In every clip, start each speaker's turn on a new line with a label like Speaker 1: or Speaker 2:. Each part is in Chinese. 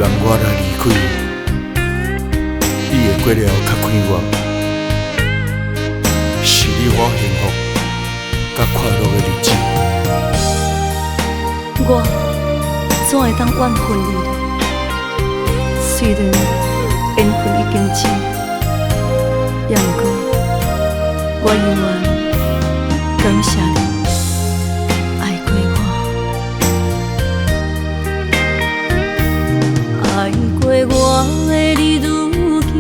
Speaker 1: 人我来离开，你会过了较快活，是你我幸福甲快乐的日子。
Speaker 2: 我怎会当怨恨你呢？虽然缘分已经尽，也毋过我永远感谢你。爱过我的你，如今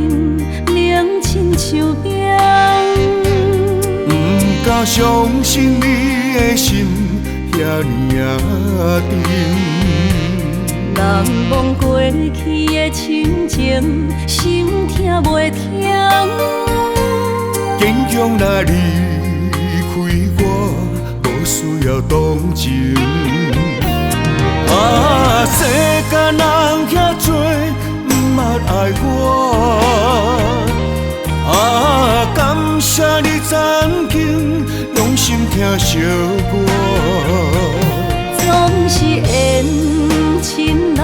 Speaker 2: 冷亲像冰。
Speaker 1: 不敢相信你的心遐尼啊沉，
Speaker 2: 人忘过去的亲情，心痛袂停。
Speaker 1: 坚强若离开我，无需要同情。啊，世间人遐多，不捌爱我。啊，感谢你曾经用心听惜我。
Speaker 2: 总是缘亲啊，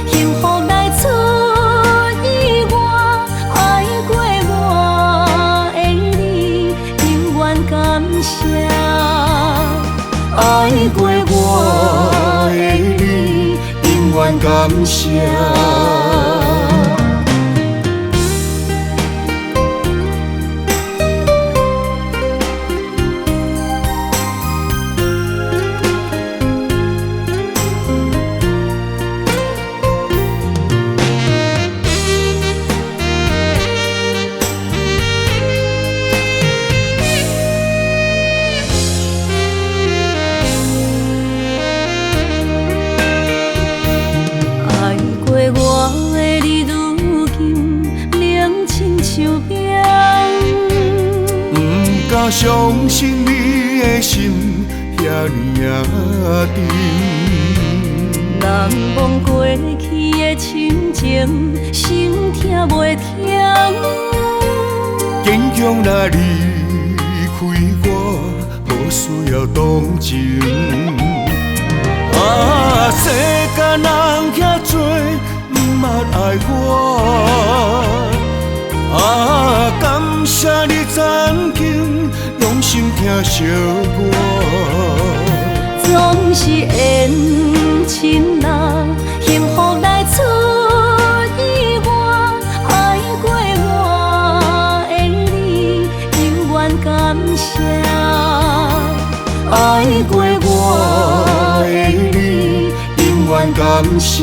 Speaker 2: 幸福来出意外。爱过我的你，永远感谢。爱过我的你，永远感谢。不敢相信你的心遐尼啊沉，人忘过去的亲情，心痛袂停。
Speaker 1: 坚强若离开我，无需要同情。啊，世间人遐多，不捌爱我。啊，感谢你曾经用心听惜我。
Speaker 2: 总是缘亲啊，幸福来出意外。爱过我的你，永远感谢。爱过我的你，永远感谢。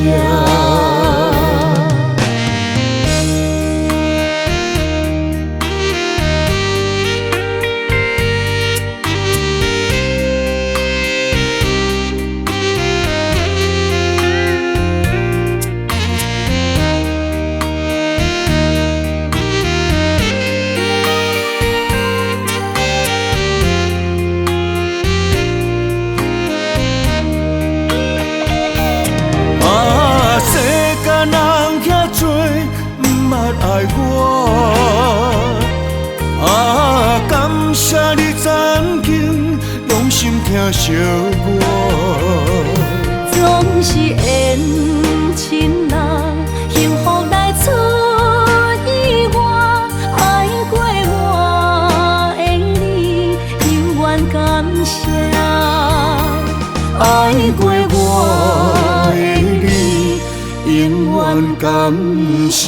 Speaker 1: 爱我啊，感谢你曾经用心听惜我。
Speaker 2: 总是缘亲啊，幸福来出意外。爱过我的你，永远感谢。爱过我的你，永远感谢。